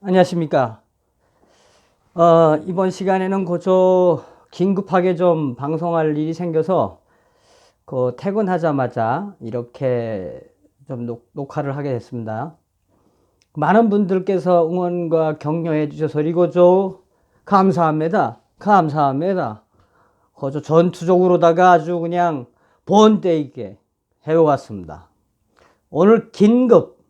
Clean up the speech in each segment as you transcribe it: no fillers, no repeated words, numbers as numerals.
안녕하십니까. 이번 시간에는 그저 긴급하게 좀 방송할 일이 생겨서 퇴근하자마자 이렇게 좀 녹화를 하게 됐습니다. 많은 분들께서 응원과 격려해 주셔서 이거저 감사합니다. 감사합니다. 그저 전투적으로다가 아주 그냥 본때 있게 해오갔습니다. 오늘 긴급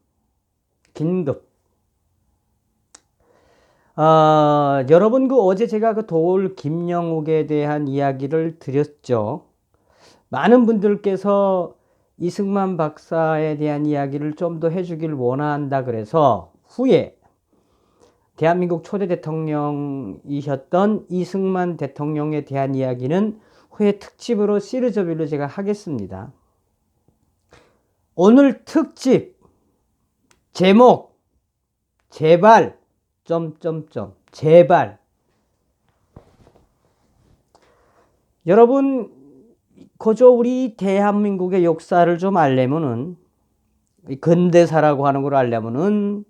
여러분 어제 제가 도올 김영욱에 대한 이야기를 드렸죠. 많은 분들께서 이승만 박사에 대한 이야기를 좀 더 해주길 원한다 그래서 후에 대한민국 초대 대통령이셨던 이승만 대통령에 대한 이야기는 후에 특집으로 시리즈별로 제가 하겠습니다. 오늘 특집 제목 제발 제발. 여러분 그저 우리 대한민국의 역사를 좀 알려면은 근대사라고 하는 걸 알려면은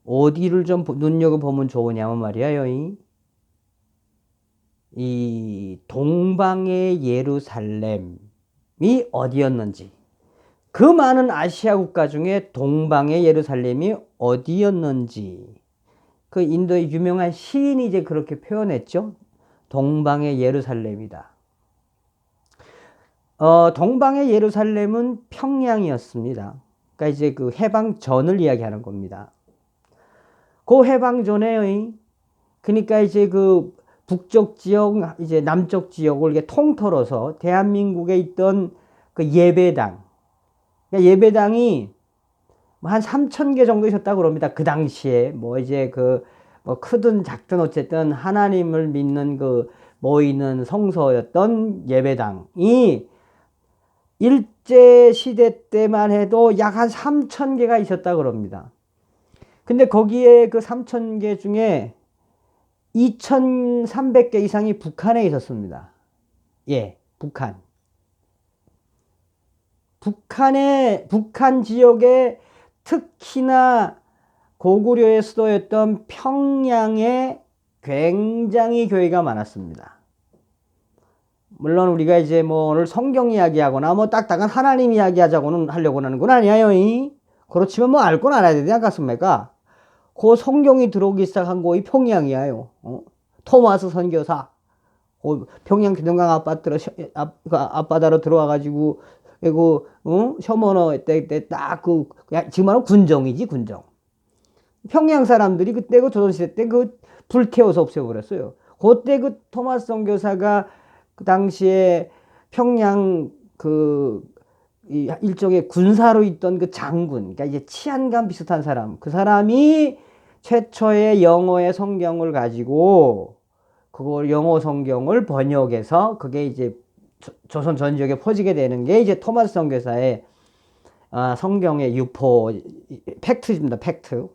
어디를 좀 눈여겨보면 좋으냐면 말이에요. 이 동방의 예루살렘이 어디였는지, 그 많은 아시아 국가 중에 동방의 예루살렘이 어디였는지, 그 인도의 유명한 시인이 이제 그렇게 표현했죠. 동방의 예루살렘이다. 동방의 예루살렘은 평양이었습니다. 그러니까 이제 그 해방 전을 이야기하는 겁니다. 그 해방 전에 그러니까 이제 그 북쪽 지역, 이제 남쪽 지역을 이렇게 통틀어서 대한민국에 있던 그 예배당, 그러니까 예배당이 한 3,000개 정도 있었다고 그럽니다. 그 당시에 뭐 이제 뭐 크든 작든 어쨌든 하나님을 믿는 그 모이는 성소였던 예배당이 일제 시대 때만 해도 약 한 3,000개가 있었다고 그럽니다. 근데 거기에 그 3,000개 중에 2,300개 이상이 북한에 있었습니다. 예, 북한. 북한 지역에 특히나 고구려의 수도였던 평양에 굉장히 교회가 많았습니다. 물론 우리가 이제 뭐 오늘 성경 이야기하거나 뭐 딱딱한 하나님 이야기하자고는 하려고 하는 건 아니에요. 그렇지만 뭐 알 건 알아야 되지 않겠습니까? 그 성경이 들어오기 시작한 곳이 평양이에요. 토마스 선교사. 평양 기동강 앞바다로 들어와가지고 그리고 셔먼어 때딱 지금 말하면 군정이지 군정. 평양 사람들이 그때 그 조선시대 때 불태워서 없애버렸어요. 그때 그 토마스 선교사가 그 당시에 평양 일종의 군사로 있던 그 장군, 그러니까 이제 치안감 비슷한 사람, 그 사람이 최초의 영어의 성경을 가지고 그걸 영어 성경을 번역해서 그게 이제 조선 전 지역에 퍼지게 되는 게 이제 토마스 선교사의 성경의 유포 팩트입니다. 팩트.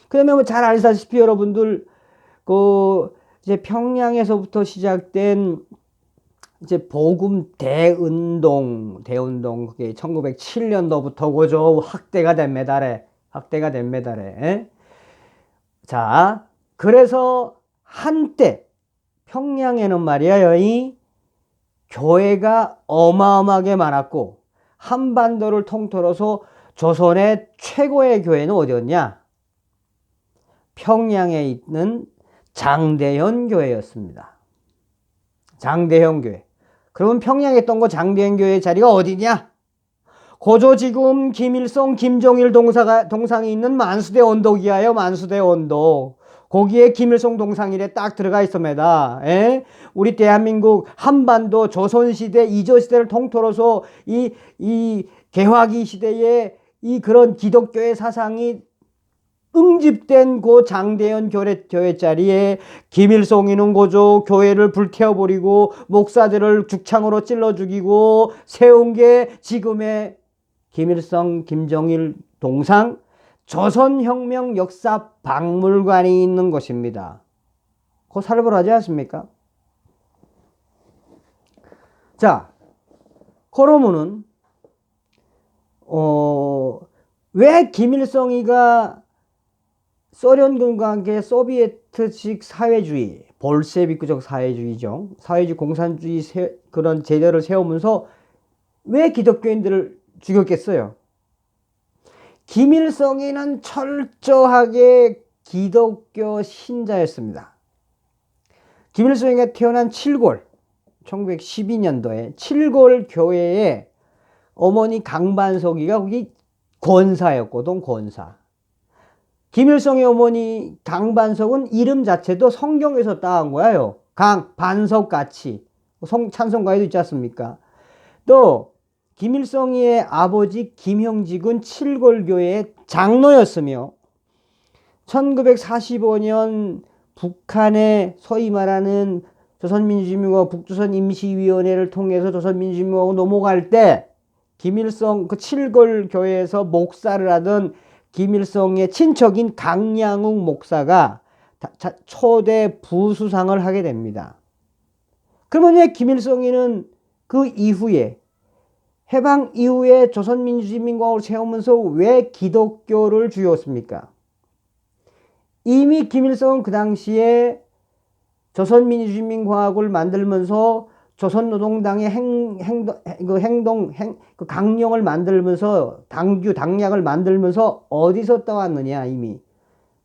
그다음에 뭐 잘 아시다시피 여러분들 이제 평양에서부터 시작된 이제 복음 대운동 그게 1907년도부터 그저 확대가 된 메달에. 자, 그래서 한때 평양에는 말이에요, 이 교회가 어마어마하게 많았고 한반도를 통틀어서 조선의 최고의 교회는 어디였냐? 평양에 있는 장대현 교회였습니다. 장대현 교회. 그러면 평양에 있던 거 장대현 교회 자리가 어디냐? 고조 지금 김일성, 김정일 동상이 있는 만수대 언덕이에요. 만수대 언덕. 거기에 김일성 동상이래 딱 들어가 있습니다. 에? 우리 대한민국 한반도 조선시대, 이조시대를 통틀어서 이 개화기 시대에 이 그런 기독교의 사상이 응집된 그 장대현 교회 자리에 김일성이는 고조 교회를 불태워버리고 목사들을 죽창으로 찔러 죽이고 세운 게 지금의 김일성, 김정일 동상 조선혁명 역사 박물관이 있는 곳입니다. 그거 살벌하지 않습니까? 자, 그러면은 왜 김일성이가 소련군과 함께 소비에트식 사회주의, 볼셰비크적 사회주의죠. 사회주의 공산주의 그런 제도를 세우면서 왜 기독교인들을 죽였겠어요? 김일성이는 철저하게 기독교 신자였습니다. 김일성이 태어난 칠골, 1912년도에 칠골 교회에 어머니 강반석이가 거기 권사였거든, 권사. 김일성의 어머니 강반석은 이름 자체도 성경에서 따온 거예요. 반석같이. 찬송가에도 있지 않습니까? 또 김일성의 아버지 김형직은 칠골교회의 장로였으며 1945년 북한의 소위 말하는 조선민주주의민국하고 북조선임시위원회를 통해서 조선민주주의민국하고 넘어갈 때 김일성 그 칠골교회에서 목사를 하던 김일성의 친척인 강양욱 목사가 초대 부수상을 하게 됩니다. 그러면 왜 김일성이는 그 이후에 해방 이후에 조선민주주의민국을 세우면서 왜 기독교를 주였습니까? 이미 김일성은 그 당시에 조선민주주의민국을 만들면서 조선노동당의 그 강령을 만들면서 당약을 만들면서 어디서 따왔느냐? 이미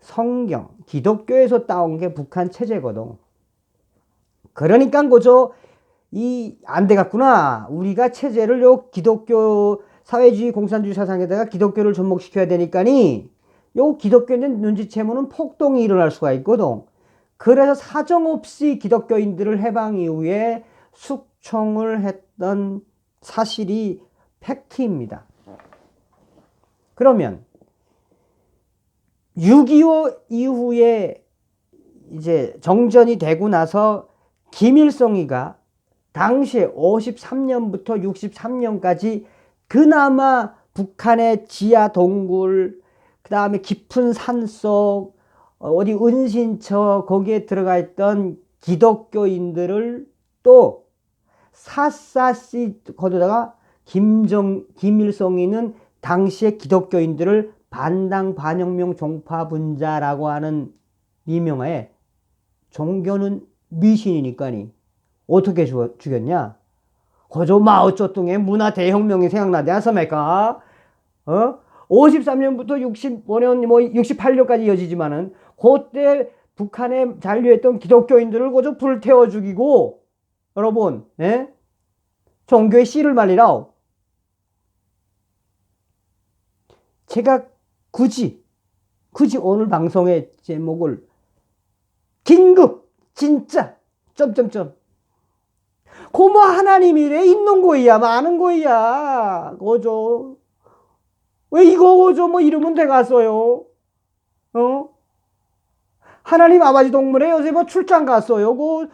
성경, 기독교에서 따온 게 북한 체제거든. 그러니까 그저 안 되겠구나. 우리가 체제를 요 기독교 사회주의 공산주의 사상에다가 기독교를 접목시켜야 되니까니 요 기독교는 눈치채면은 폭동이 일어날 수가 있거든. 그래서 사정없이 기독교인들을 해방 이후에 숙청을 했던 사실이 팩트입니다. 그러면 6.25 이후에 이제 정전이 되고 나서 김일성이가 당시에 53년부터 63년까지 그나마 북한의 지하 동굴, 그 다음에 깊은 산속, 어디 은신처 거기에 들어가 있던 기독교인들을 또 샅샅이 거두다가 김일성이는 당시의 기독교인들을 반당 반혁명 종파분자라고 하는 미명하에 종교는 미신이니까니 어떻게 죽였냐? 그저 마오쩌둥의 문화 대혁명이 생각나지 않습니까? 53년부터 65년, 68년까지 이어지지만은 그때 북한에 잔류했던 기독교인들을 그저 불태워 죽이고, 여러분, 예? 종교의 씨를 말리라. 제가 굳이 오늘 방송의 제목을 긴급, 진짜, 점점점. 고모 하나님이래 있는 거야, 많은 거야. 그저. 왜 이거 그저 뭐 이러면 돼갔어요? 하나님 아버지 동물에 요새 뭐 출장 갔어요. 뭐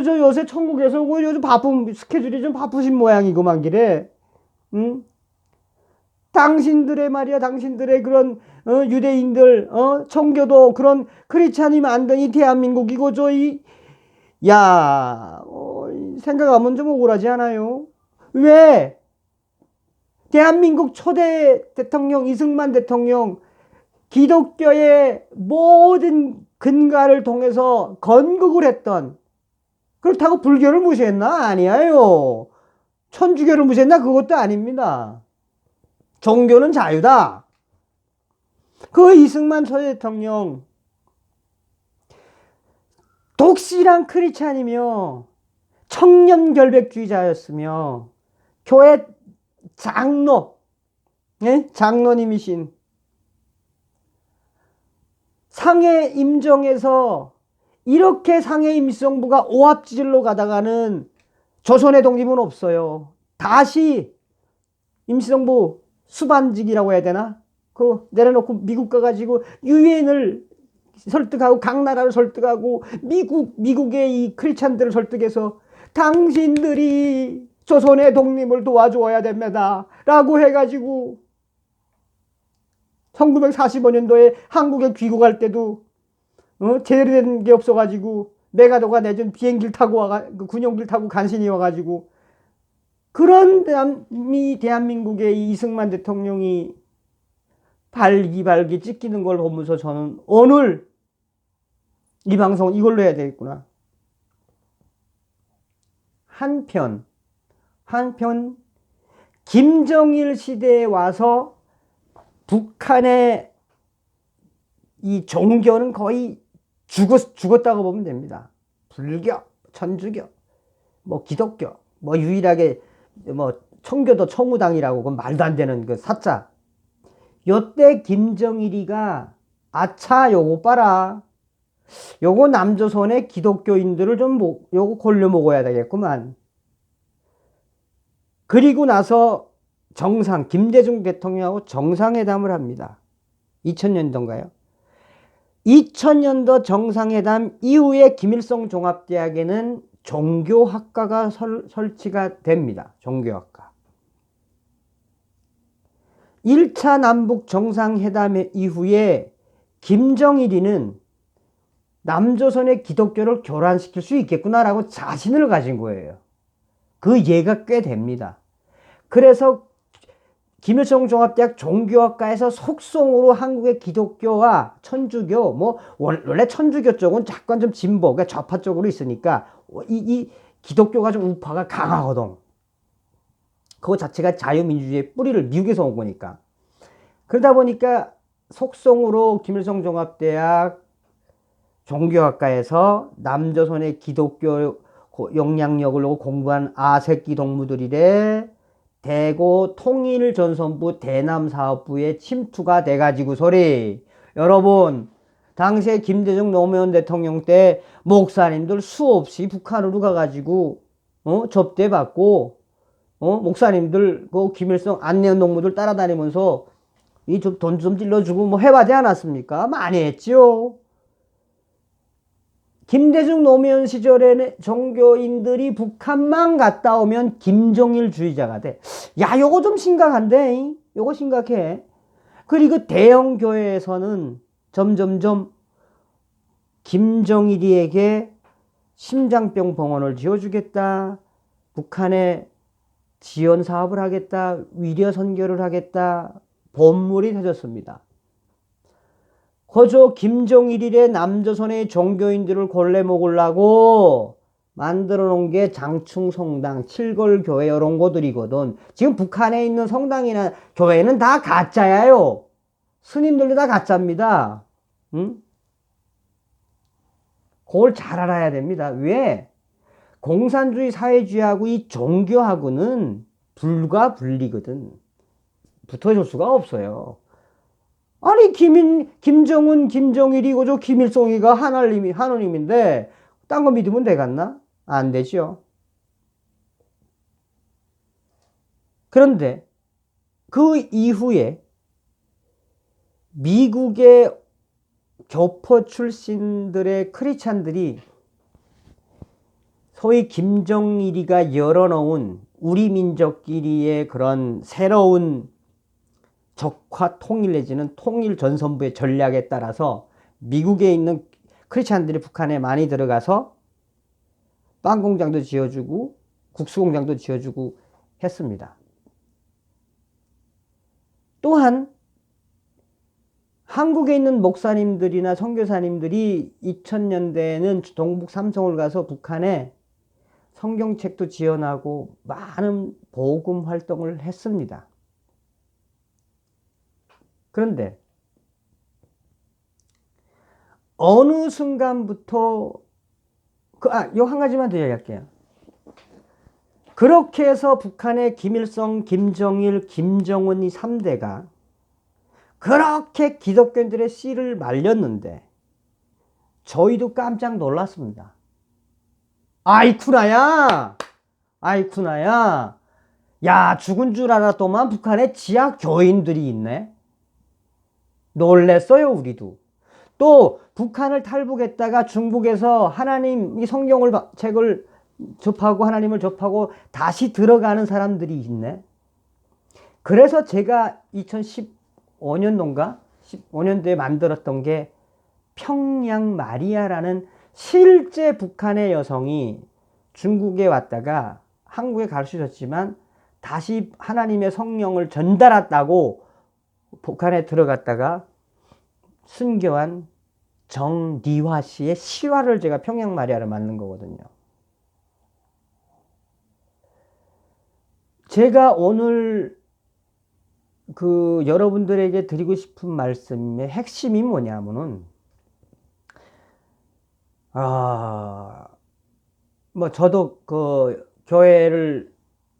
저 요새 천국에서 요즘 스케줄이 좀 바쁘신 모양이구만 기래. 응? 당신들의 말이야, 당신들의 그런 유대인들, 청교도 그런 크리스찬이 만든 이 대한민국이고 생각하면 좀 억울하지 않아요? 왜? 대한민국 초대 대통령 이승만 대통령 기독교의 모든 근간을 통해서 건국을 했던, 그렇다고 불교를 무시했나? 아니에요. 천주교를 무시했나? 그것도 아닙니다. 종교는 자유다. 그 이승만 초대 대통령 독실한 크리스찬이며 청년결백주의자였으며 교회 장로, 예? 장로님이신 상해 임정에서 이렇게 상해 임시정부가 오합지졸로 가다가는 조선의 독립은 없어요. 다시 임시정부 수반직이라고 해야 되나? 내려놓고 미국 가가지고 유엔을 설득하고 각 나라를 설득하고 미국의 이 크리스찬들을 설득해서 당신들이 조선의 독립을 도와줘야 됩니다. 라고 해가지고 1945년도에 한국에 귀국할 때도 제대로 된 게 없어가지고 메가더가 내준 비행기를 타고 군용기를 타고 간신히 와가지고 그런 대한민국의 이승만 대통령이 발기발기 찢기는 걸 보면서 저는 오늘 이 방송 이걸로 해야 되겠구나. 한편 김정일 시대에 와서 북한의 이 종교는 거의 죽었다고 보면 됩니다. 불교, 천주교, 뭐 기독교, 뭐 유일하게 뭐 청교도 청우당이라고 그 말도 안 되는 그 사자. 요때 김정일이가 아차 요거 봐라. 요거 남조선의 기독교인들을 좀 요거 골려 먹어야 되겠구만. 그리고 나서 김대중 대통령하고 정상회담을 합니다. 2000년도인가요? 2000년도 정상회담 이후에 김일성 종합대학에는 종교학과가 설치가 됩니다. 종교학과. 1차 남북 정상회담 이후에 김정일이는 남조선의 기독교를 교란시킬 수 있겠구나라고 자신을 가진 거예요. 그 예가 꽤 됩니다. 그래서 김일성 종합대학 종교학과에서 속성으로 한국의 기독교와 천주교, 뭐 원래 천주교 쪽은 약간 좀 진보, 그러니까 좌파 쪽으로 있으니까 이 기독교가 좀 우파가 강하거든. 그거 자체가 자유민주주의의 뿌리를 미국에서 온 거니까. 그러다 보니까 속성으로 김일성 종합대학 종교학과에서 남조선의 기독교 영향력을 공부한 아새끼 동무들이래 대고 통일전선부 대남사업부에 침투가 돼가지고 소리. 여러분 당시에 김대중 노무현 대통령 때 목사님들 수없이 북한으로 가가지고 접대받고 목사님들 그 김일성 안내원 동무들 따라다니면서 이 돈 좀 찔러주고 뭐 해봐지 않았습니까? 많이 했죠. 김대중 노무현 시절에 종교인들이 북한만 갔다 오면 김정일주의자가 돼. 야, 요거 좀 심각한데? 요거 심각해. 그리고 대형 교회에서는 점점점 김정일이에게 심장병 병원을 지어주겠다. 북한에 지원 사업을 하겠다. 위려 선교를 하겠다. 본물이 터졌습니다. 거저 김정일의 남조선의 종교인들을 골래 먹으려고 만들어 놓은 게 장충성당, 칠걸교회 이런 거들이거든. 지금 북한에 있는 성당이나 교회는 다 가짜야요. 스님들도 다 가짜입니다. 응? 그걸 잘 알아야 됩니다. 왜? 공산주의 사회주의하고 이 종교하고는 불과 분리거든. 붙어줄 수가 없어요. 아니 김정은 김정일이고 저 김일성이가 하나님인데 딴 거 믿으면 되겠나? 안 되죠. 그런데 그 이후에 미국의 교포 출신들의 크리스찬들이 소위 김정일이가 열어놓은 우리 민족끼리의 그런 새로운 적화 통일 내지는 통일 전선부의 전략에 따라서 미국에 있는 크리스찬들이 북한에 많이 들어가서 빵 공장도 지어주고 국수 공장도 지어주고 했습니다. 또한 한국에 있는 목사님들이나 선교사님들이 2000년대에는 동북 삼성을 가서 북한에 성경책도 지원하고 많은 복음 활동을 했습니다. 그런데 어느 순간부터 요 한 가지만 더 이야기할게요. 그렇게 해서 북한의 김일성, 김정일, 김정은 이 3대가 그렇게 기독교인들의 씨를 말렸는데 저희도 깜짝 놀랐습니다. 아이쿠나야! 야, 죽은 줄 알았더만 북한에 지하 교인들이 있네? 놀랬어요, 우리도. 또 북한을 탈북했다가 중국에서 하나님 이 성경을 책을 접하고 하나님을 접하고 다시 들어가는 사람들이 있네. 그래서 제가 2015년도인가 15년도에 만들었던 게 평양 마리아라는 실제 북한의 여성이 중국에 왔다가 한국에 갈 수 있었지만 다시 하나님의 성령을 전달했다고 북한에 들어갔다가 순교한 정리화 씨의 실화를 제가 평양 마리아를 만든 거거든요. 제가 오늘 여러분들에게 드리고 싶은 말씀의 핵심이 뭐냐면은, 저도 교회를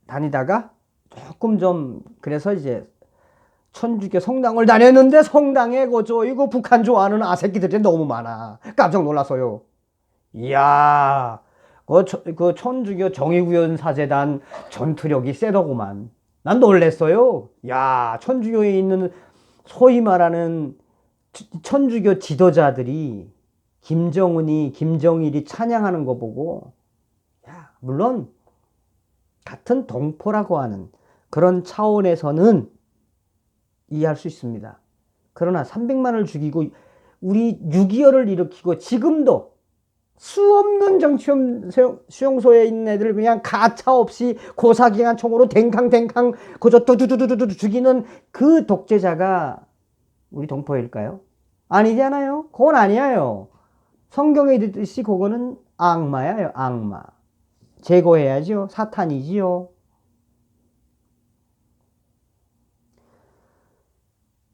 다니다가 조금 좀, 그래서 이제 천주교 성당을 다녔는데 성당에 이거 북한 좋아하는 아새끼들이 너무 많아. 깜짝 놀랐어요. 이야, 천주교 정의구현사재단 전투력이 세더구만. 난 놀랬어요. 야, 천주교에 있는 소위 말하는 천주교 지도자들이 김정은이, 김정일이 찬양하는 거 보고, 야, 물론 같은 동포라고 하는 그런 차원에서는 이해할 수 있습니다. 그러나 300만을 죽이고 우리 6.25를 일으키고 지금도 수없는 정치원 수용소에 있는 애들 그냥 가차없이 고사기관 총으로 댕캉댕캉 그저 두두두두두 죽이는 그 독재자가 우리 동포일까요? 아니잖아요. 그건 아니에요. 성경에 있듯이 그거는 악마예요. 악마. 제거해야죠. 사탄이지요.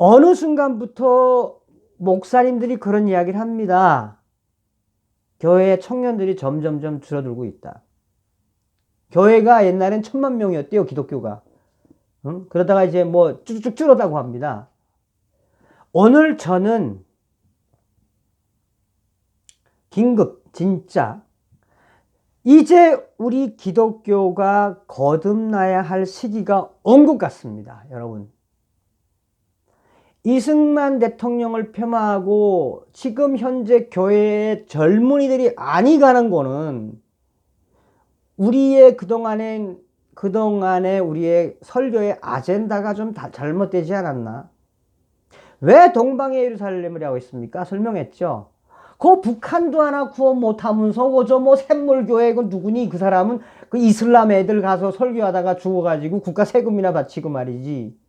어느 순간부터 목사님들이 그런 이야기를 합니다. 교회의 청년들이 점점점 줄어들고 있다. 교회가 옛날엔 1000만 명이었대요. 기독교가. 응? 그러다가 이제 뭐 쭉쭉 줄었다고 합니다. 오늘 저는 긴급 진짜 이제 우리 기독교가 거듭나야 할 시기가 온 것 같습니다. 여러분. 이승만 대통령을 폄하하고 지금 현재 교회의 젊은이들이 아니 가는 거는 우리의 그동안에 우리의 설교의 아젠다가 좀 잘못되지 않았나? 왜 동방의 예루살렘을 하고 있습니까? 설명했죠. 그 북한도 하나 구원 못하면서 그저 뭐 샘물교회 그 누구니 그 사람은 그 이슬람 애들 가서 설교하다가 죽어가지고 국가 세금이나 바치고 말이지.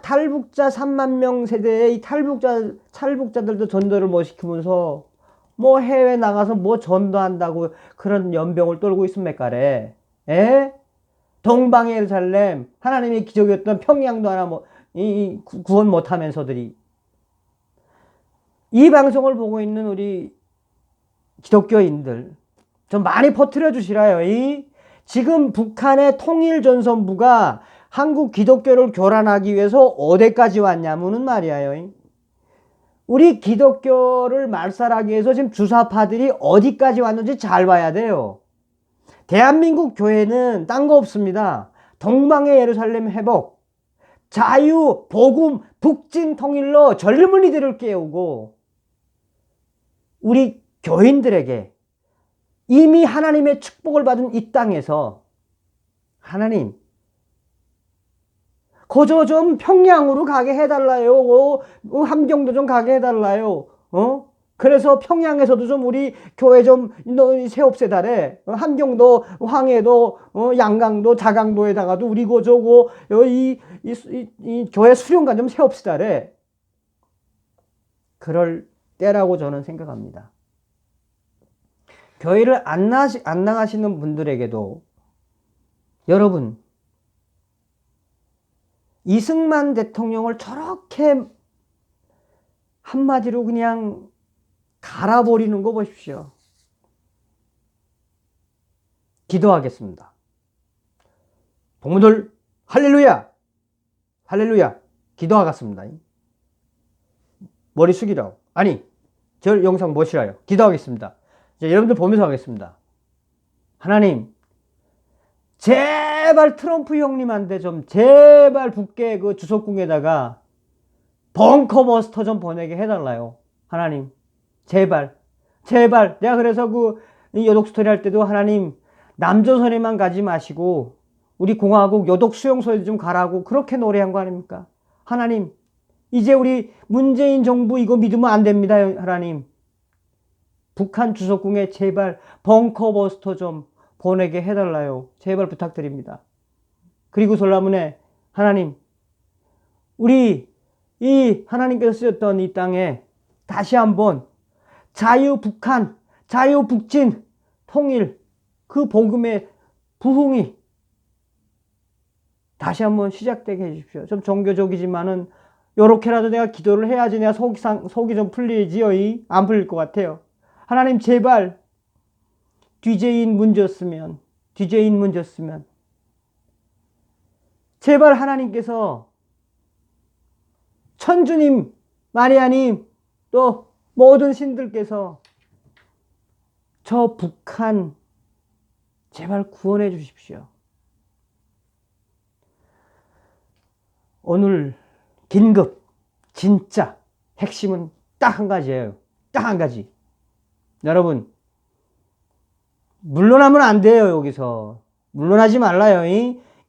탈북자 3만 명 세대의 이 탈북자들도 전도를 못 시키면서 뭐 해외 나가서 뭐 전도한다고 그런 연병을 떨고 있습니까래. 에? 동방의 예루살렘 하나님의 기적이었던 평양도 하나 뭐 구원 못하면서들이 이 방송을 보고 있는 우리 기독교인들 좀 많이 퍼뜨려 주시라요. 지금 북한의 통일전선부가 한국 기독교를 교란하기 위해서 어디까지 왔냐면은 말이에요. 우리 기독교를 말살하기 위해서 지금 주사파들이 어디까지 왔는지 잘 봐야 돼요. 대한민국 교회는 딴 거 없습니다. 동방의 예루살렘 회복, 자유, 복음, 북진 통일로 젊은이들을 깨우고 우리 교인들에게 이미 하나님의 축복을 받은 이 땅에서 하나님 거저 좀 평양으로 가게 해달라요. 함경도 좀 가게 해달라요. 그래서 평양에서도 좀 우리 교회 좀 세웁세달에 함경도 황해도 양강도 자강도에다가도 우리 이 교회 수련관 좀 세웁시다래. 그럴 때라고 저는 생각합니다. 교회를 안 나가시는 분들에게도 여러분 이승만 대통령을 저렇게 한마디로 그냥 갈아버리는 거 보십시오. 기도하겠습니다. 동무들 할렐루야 할렐루야 기도하겠습니다. 머리 숙이라고. 아니 저 영상 보시라요. 기도하겠습니다. 여러분들 보면서 하겠습니다. 하나님 제발 트럼프 형님한테 좀 제발 북계 그 주석궁에다가 벙커버스터 좀 보내게 해달라요. 하나님 제발 내가 그래서 이 요독 스토리 할 때도 하나님 남조선에만 가지 마시고 우리 공화국 요독 수용소에 좀 가라고 그렇게 노래한 거 아닙니까? 하나님 이제 우리 문재인 정부 이거 믿으면 안 됩니다. 하나님 북한 주석궁에 제발 벙커버스터 좀 보내게 해달라요. 제발 부탁드립니다. 그리고 솔라문에 하나님 우리 이 하나님께서 쓰셨던 이 땅에 다시 한번 자유북한, 자유북진, 통일, 그 복음의 부흥이 다시 한번 시작되게 해주십시오. 좀 종교적이지만은 요렇게라도 내가 기도를 해야지 내가 속이 좀 풀리지요. 안 풀릴 것 같아요. 하나님 제발 DJ인 문제였으면 제발 하나님께서 천주님, 마리아님, 또 모든 신들께서 저 북한 제발 구원해 주십시오. 오늘 긴급 진짜 핵심은 딱 한 가지예요. 딱 한 가지. 여러분 물러나면 안 돼요. 여기서 물러나지 말라요.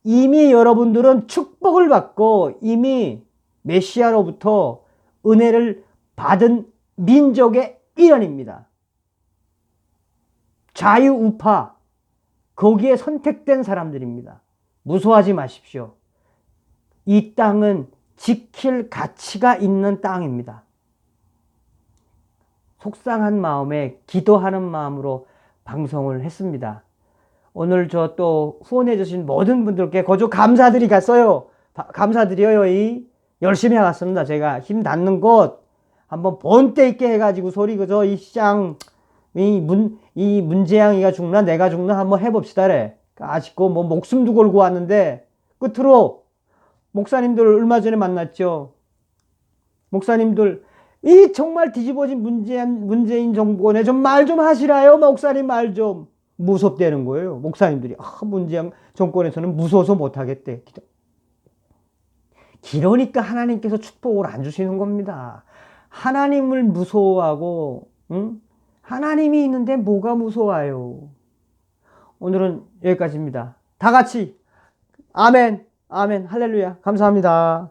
이미 여러분들은 축복을 받고 이미 메시아로부터 은혜를 받은 민족의 일원입니다. 자유우파 거기에 선택된 사람들입니다. 무서워하지 마십시오. 이 땅은 지킬 가치가 있는 땅입니다. 속상한 마음에 기도하는 마음으로 방송을 했습니다. 오늘 저 또 후원해 주신 모든 분들께 거저 감사드리 갔어요. 감사드려요. 열심히 해갔습니다. 제가 힘 닿는 곳 한번 본때 있게 해가지고 소리 그저 이 시장 이 문재양이가 죽나 내가 죽나 한번 해봅시다. 아쉽고 뭐 목숨도 걸고 왔는데 끝으로 목사님들 얼마 전에 만났죠. 목사님들 이 정말 뒤집어진 문재인 정권에 좀 말 좀 하시라요. 목사님 말 좀. 무섭다는 거예요. 목사님들이 문재인 정권에서는 무서워서 못하겠대. 그러니까 하나님께서 축복을 안 주시는 겁니다. 하나님을 무서워하고 하나님이 있는데 뭐가 무서워요. 오늘은 여기까지입니다. 다 같이 아멘, 아멘, 할렐루야. 감사합니다.